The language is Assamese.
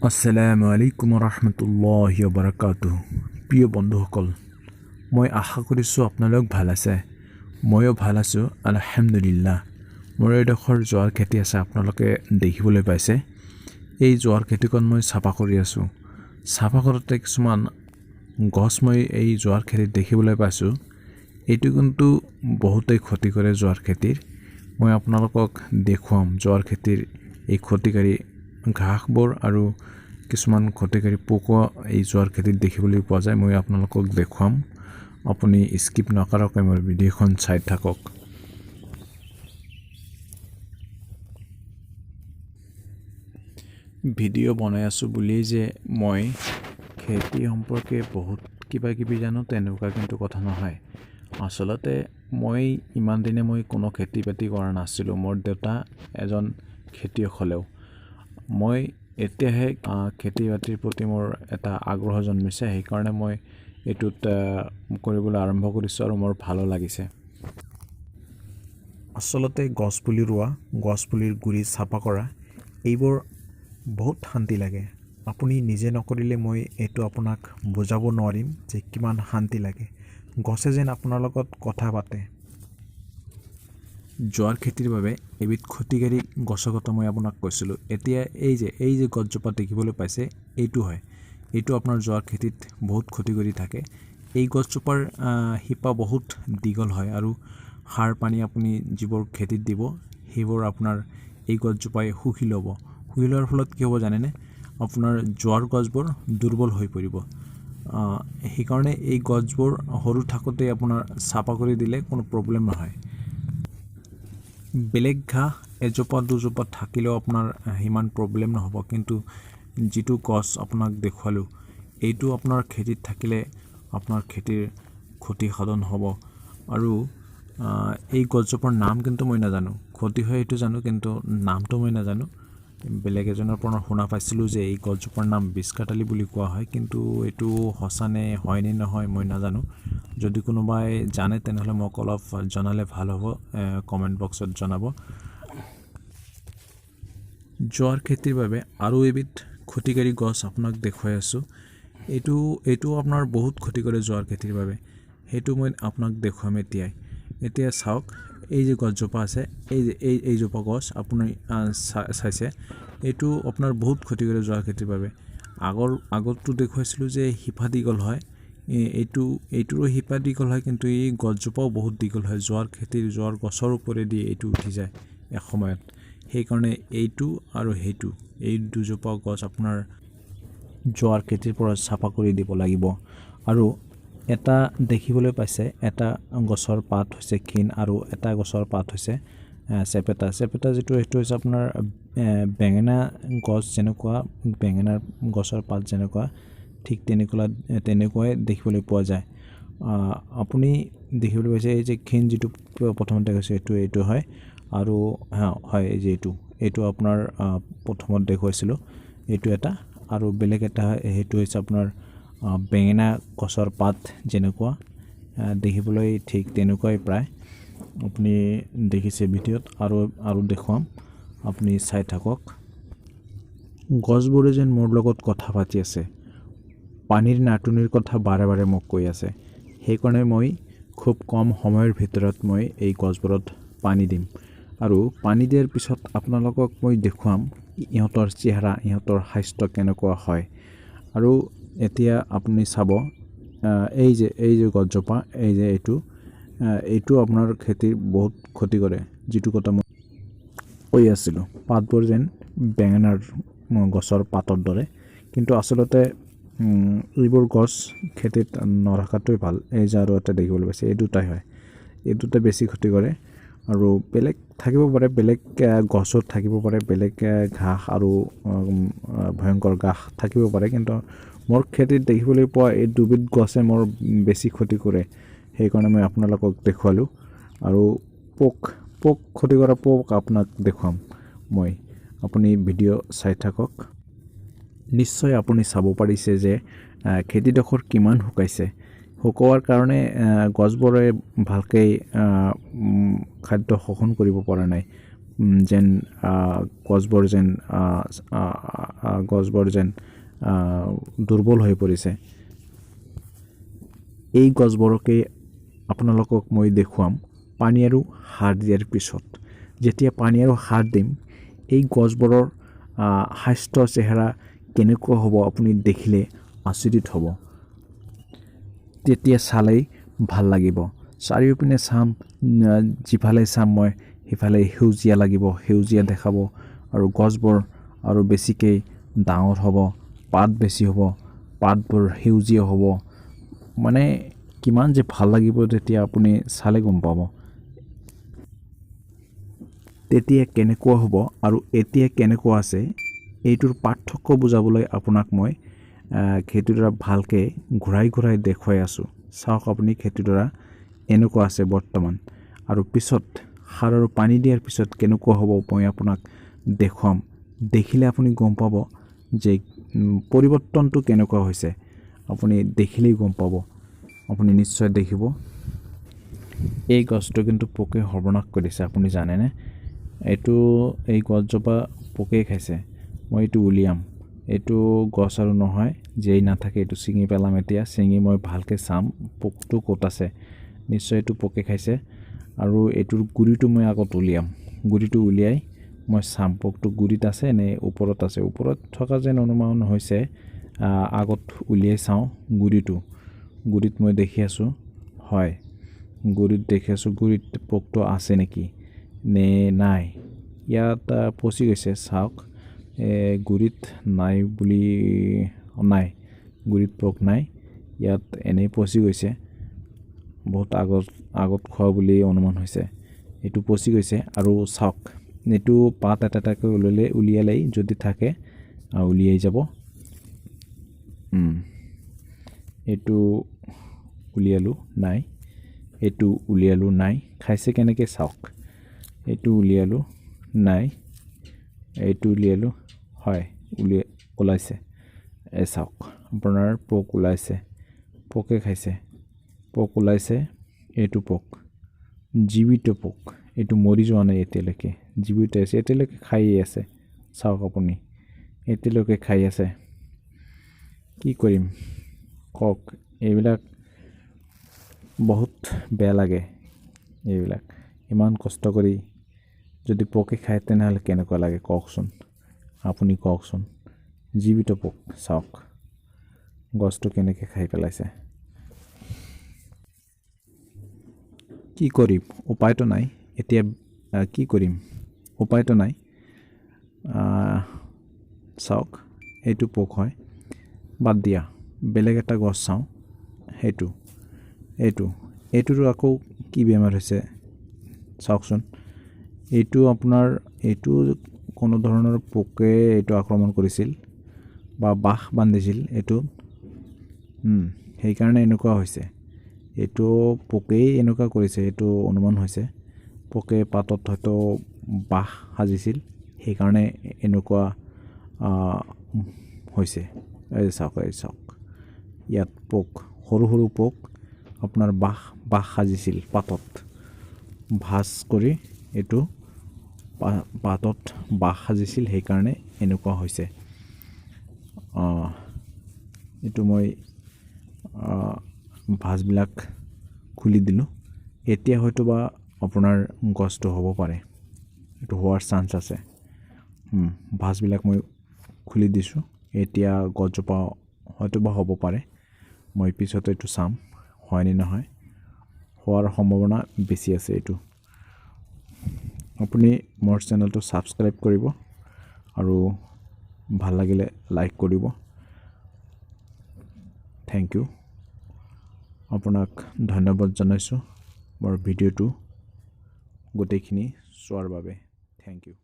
আসসালামু আলাইকুম ৰহমতুল্লাহি বাৰাকাতুহু। প্ৰিয় বন্ধুসকল, মই আশা কৰিছোঁ আপোনালোক ভাল আছে। ময়ো ভাল আছোঁ আলহামদুলিল্লাহ। মোৰ এডোখৰ জোৱাৰ খেতি আছে, আপোনালোকে দেখিবলৈ পাইছে। এই জোৱাৰ খেতিখন মই চাফা কৰি আছোঁ। চাফা কৰোঁতে কিছুমান গছ মই এই জোৱাৰ খেতিত দেখিবলৈ পাইছোঁ। এইটো কিন্তু বহুতেই ক্ষতি কৰে জোৱাৰ খেতিৰ। মই আপোনালোকক দেখুৱাম জোৱাৰ খেতিৰ এই ক্ষতিকাৰী ঘাঁহবোৰ আৰু কিছুমান ক্ষতিকাৰী পোক এই জোৱাৰ খেতিত দেখিবলৈ পোৱা যায়। মই আপোনালোকক দেখুৱাম। আপুনি স্কিপ নকৰাকৈ মোৰ ভিডিঅ'খন চাই থাকক। ভিডিঅ' বনাই আছোঁ বুলিয়েই যে মই খেতি সম্পৰ্কে বহুত কিবা কিবি জানো তেনেকুৱা কিন্তু কথা নহয়। আচলতে মই ইমান দিনে কোনো খেতি বাতি কৰা নাছিলোঁ। মোৰ দেউতা এজন খেতিয়ক হ'লেও মই এতিয়াহে খেতি বাতিৰ প্ৰতি মোৰ এটা আগ্ৰহ জন্মিছে। সেইকাৰণে মই এইটোত কৰিবলৈ আৰম্ভ কৰিছোঁ আৰু মোৰ ভালো লাগিছে। আচলতে গছপুলি ৰোৱা, গছপুলিৰ গুৰি চাফা কৰা, এইবোৰ বহুত শান্তি লাগে। আপুনি নিজে নকৰিলে মই এইটো আপোনাক বুজাব নোৱাৰিম যে কিমান শান্তি লাগে। গছে যেন আপোনাৰ লগত কথা পাতে। জোৱাৰ খেতিৰ বাবে এবিধ ক্ষতিকাৰী গছৰ কথা মই আপোনাক কৈছিলোঁ। এতিয়া এই যে গছজোপা দেখিবলৈ পাইছে, এইটো হয়। এইটো আপোনাৰ জোৱাৰ খেতিত বহুত ক্ষতি কৰি থাকে। এই গছজোপাৰ শিপা বহুত দীঘল হয় আৰু সাৰ পানী আপুনি যিবোৰ খেতিত দিব সেইবোৰ আপোনাৰ এই গছজোপাই শুহি ল'ব। শুহি লোৱাৰ ফলত কি হ'ব জানেনে? আপোনাৰ জোৱাৰ গছবোৰ দুৰ্বল হৈ পৰিব। সেইকাৰণে এই গছবোৰ সৰু থাকোঁতে আপোনাৰ চাফা কৰি দিলে কোনো প্ৰব্লেম নহয়। বেলেগ ঘাঁহ এজোপা দুজোপা থাকিলেও আপোনাৰ সিমান প্ৰব্লেম নহ'ব, কিন্তু যিটো গছ আপোনাক দেখুৱালোঁ এইটো আপোনাৰ খেতিত থাকিলে আপোনাৰ খেতিৰ ক্ষতি সাধন হ'ব। আৰু এই গছজোপাৰ নাম কিন্তু মই নাজানো। ক্ষতি হয় এইটো জানো, কিন্তু নামটো মই নাজানো। বেলেগ এজনৰ পৰা শুনা পাইছিলোঁ যে এই গছজোপাৰ নাম বিস্কাটালি বুলি কোৱা হয়, কিন্তু এইটো সঁচানে হয়নে নহয় মই নাজানো। যদি কোনোবাই জানে তেনেহ'লে মোক অলপ জনালে ভাল হ'ব, কমেণ্ট বক্সত জনাব। জোৱাৰ খেতিৰ বাবে আৰু এবিধ ক্ষতিকাৰী গছ আপোনাক দেখুৱাই আছোঁ। এইটো আপোনাৰ বহুত ক্ষতি কৰে জোৱাৰ খেতিৰ বাবে। সেইটো মই আপোনাক দেখুৱাম এতিয়া চাওক, এই যে গছজোপা আছে, এইজোপা গছ আপুনি চাইছে, এইটো আপোনাৰ বহুত ক্ষতি কৰে জোৱাৰ খেতিৰ বাবে। আগতটো দেখুৱাইছিলোঁ যে শিপা দীঘল হয়, এইটোৰো শিপা দীঘল হয়, কিন্তু এই গছজোপাও বহুত দীঘল হয়। জোৱাৰ গছৰ ওপৰেদি এইটো উঠি যায় এসময়ত। সেইকাৰণে এইটো আৰু এই দুজোপা গছ আপোনাৰ জোৱাৰ খেতিৰ পৰা চাফা কৰি দিব লাগিব। আৰু এটা দেখিবলৈ পাইছে, এটা গছৰ পাত হৈছে ক্ষীণ আৰু এটা গছৰ পাত হৈছে চেপেটা। যিটো সেইটো হৈছে আপোনাৰ বেঙেনা গছ যেনেকুৱা, বেঙেনাৰ গছৰ পাত যেনেকুৱা, ঠিক তেনেকুৱাই দেখিবলৈ পোৱা যায়। আপুনি দেখিবলৈ পাইছে এই যে ক্ষীণ যিটো প্ৰথমতে কৈছে এইটো হয়, আৰু হয় এই যে এইটো আপোনাৰ প্ৰথমত দেখুৱাইছিলোঁ, এইটো এটা। আৰু বেলেগ এটা সেইটো হৈছে আপোনাৰ বেঙেনা গছৰ পাত যেনেকুৱা দেখিবলৈ, ঠিক তেনেকুৱাই প্ৰায় আপুনি দেখিছে ভিডিঅ'ত। আৰু দেখুৱাম, আপুনি চাই থাকক। গছবোৰে যেন মোৰ লগত কথা পাতি আছে, পানীৰ নাটনিৰ কথা বাৰে বাৰে মোক কৈ আছে। সেইকাৰণে মই খুব কম সময়ৰ ভিতৰত মই এই গছবোৰত পানী দিম। আৰু পানী দিয়াৰ পিছত আপোনালোকক মই দেখুৱাম ইহঁতৰ চেহেৰা, ইহঁতৰ স্বাস্থ্য কেনেকুৱা হয়। আৰু এতিয়া আপুনি চাব, এই যে গছজোপা, এইটো আপোনাৰ খেতিৰ বহুত ক্ষতি কৰে। যিটো কথা মই কৈ আছিলোঁ, পাতবোৰ যেন বেঙেনাৰ গছৰ পাতৰ দৰে, কিন্তু আচলতে এইবোৰ গছ খেতিত নৰখাটোৱে ভাল। এই যে আৰু এটা দেখিবলৈ পাইছে, এই দুটাই হয়, এই দুটাই বেছি ক্ষতি কৰে। আৰু বেলেগ থাকিব পাৰে, বেলেগ গছত থাকিব পাৰে, বেলেগ ঘাঁহ আৰু ভয়ংকৰ ঘাঁহ থাকিব পাৰে, কিন্তু মোৰ খেতিত দেখিবলৈ পোৱা এই দুবিধ গছে মোৰ বেছি ক্ষতি কৰে। সেইকাৰণে মই আপোনালোকক দেখুৱালোঁ। আৰু ক্ষতি কৰা পোক আপোনাক দেখুৱাম মই। আপুনি ভিডিঅ' চাই থাকক। নিশ্চয় আপুনি চাব পাৰিছে যে খেতিডোখৰ কিমান শুকাইছে। শুকোৱাৰ কাৰণে গছবোৰে ভালকৈ খাদ্য শোষণ কৰিব পৰা নাই। যেন গছবোৰ যেন দুৰ্বল হৈ পৰিছে। এই গছবোৰকে আপোনালোকক মই দেখুৱাম পানী আৰু সাৰ দিয়াৰ পিছত। যেতিয়া পানী আৰু সাৰ দিম, এই গছবোৰৰ স্বাস্থ্য চেহেৰা কেনেকুৱা হ'ব আপুনি দেখিলে আচৰিত হ'ব। তেতিয়া চালেই ভাল লাগিব। চাৰিওপিনে চাম, যিফালে চাম মই সিফালে সেউজীয়া লাগিব, সেউজীয়া দেখাব আৰু গছবোৰ আৰু বেছিকৈ ডাঙৰ হ'ব, পাত বেছি হ'ব, পাতবোৰ সেউজীয়া হ'ব। মানে কিমান যে ভাল লাগিব তেতিয়া আপুনি চালে গম পাব। তেতিয়া কেনেকুৱা হ'ব আৰু এতিয়া কেনেকুৱা আছে, এইটোৰ পাৰ্থক্য বুজাবলৈ আপোনাক মই খেতিডৰা ভালকৈ ঘূৰাই দেখুৱাই আছোঁ। চাওক আপুনি খেতিডৰা এনেকুৱা আছে বৰ্তমান, আৰু পিছত সাৰ আৰু পানী দিয়াৰ পিছত কেনেকুৱা হ'ব মই আপোনাক দেখুৱাম। দেখিলে আপুনি গম পাব যে পৰিৱৰ্তনটো কেনেকুৱা হৈছে। আপুনি দেখিলেই গম পাব, আপুনি নিশ্চয় দেখিব। এই গছটো কিন্তু পোকে সৰ্বনাশ কৰিছে, আপুনি জানেনে? এই গছজোপা পোকেই খাইছে। মই এইটো উলিয়াম, এইটো গছ আৰু নহয়, যেই নাথাকে এইটো ছিঙি পেলাম। এতিয়া ছিঙি মই ভালকৈ চাম পোকটো ক'ত আছে। নিশ্চয় এইটো পোকে খাইছে, আৰু এইটোৰ গুৰিটো মই আগত উলিয়াম। গুৰিটো উলিয়াই মই চাম পোকটো গুৰিত আছে নে ওপৰত আছে। ওপৰত থকা যেন অনুমান হৈছে, আগত উলিয়াই চাওঁ গুৰিত মই দেখি আছোঁ। হয়, গুৰিত দেখি আছোঁ। গুৰিত পোকটো আছে নেকি নে নাই? ইয়াত পচি গৈছে, চাওক। গুৰিত নাই বুলি, নাই, গুৰিত পোক নাই। ইয়াত এনেই পচি গৈছে, বহুত আগত খোৱা বুলি অনুমান হৈছে। এইটো পচি গৈছে। আৰু চাওক, এইটো পাত এটাকৈ উলিয়ালেই যদি থাকে উলিয়াই যাব। এইটো উলিয়ালোঁ, নাই। এইটো উলিয়ালোঁ, নাই। খাইছে কেনেকৈ চাওক। এইটো উলিয়ালোঁ, নাই। এইটো উলিয়ালোঁ, হয়, ওলাইছে। চাওক, আপোনাৰ পোক ওলাইছে, পোকে খাইছে, পোক ওলাইছে। এইটো পোক, জীৱিত পোক, এইটো মৰি যোৱা নাই এতিয়ালৈকে, জীৱিত আছে, এতিয়ালৈকে খায়েই আছে। চাওক আপুনি, এতিয়ালৈকে খাই আছে। কি কৰিম কওক? এইবিলাক বহুত বেয়া লাগে। এইবিলাক ইমান কষ্ট কৰি যদি পোকে খায় তেনেহ'লে কেনেকুৱা লাগে কওকচোন, আপুনি কওকচোন। জীৱিত পোক, চাওক গছটো কেনেকৈ খাই পেলাইছে। কি কৰিম, উপায়তো নাই। এতিয়া কি কৰিম, উপায়তো নাই। চাওক, এইটো পোক হয়, বাদ দিয়া, বেলেগ এটা গছ চাওঁ। এইটোৰো আকৌ কি বেমাৰ হৈছে চাওকচোন। এইটো কোনো ধৰণৰ পোকে এইটো আক্ৰমণ কৰিছিল বা বাস বান্ধিছিল এইটো, সেইকাৰণে এনেকুৱা হৈছে। এইটো পোকেই এনেকুৱা কৰিছে, এইটো অনুমান হৈছে। পোকে পাতত হয়তো বাস সাজিছিল, সেইকাৰণে এনেকুৱা হৈছে। এই চাওক, ইয়াত পোক, সৰু সৰু পোক আপোনাৰ বাস সাজিছিল পাতত, ভাঁজ কৰি এইটো পাতত বাস সাজিছিল, সেইকাৰণে এনেকুৱা হৈছে। এইটো মই ভাঁজবিলাক খুলি দিলোঁ। এতিয়া হয়তো বা আপোনাৰ গছটো হ'ব পাৰে, এইটো হোৱাৰ চান্স আছে। ভাঁজবিলাক মই খুলি দিছোঁ। এতিয়া গছজোপা হয়তো বা হ'ব পাৰে। মই পিছত এইটো চাম হয়নে নহয়, হোৱাৰ সম্ভাৱনা বেছি আছে। এইটো আপুনি মোৰ চেনেলটো ছাবস্ক্ৰাইব কৰিব আৰু ভাল লাগিলে লাইক কৰিব। থেংক ইউ, আপোনাক ধন্যবাদ জনাইছোঁ মোৰ ভিডিঅ'টো গোটেইখিনি চোৱাৰ বাবে। Thank U.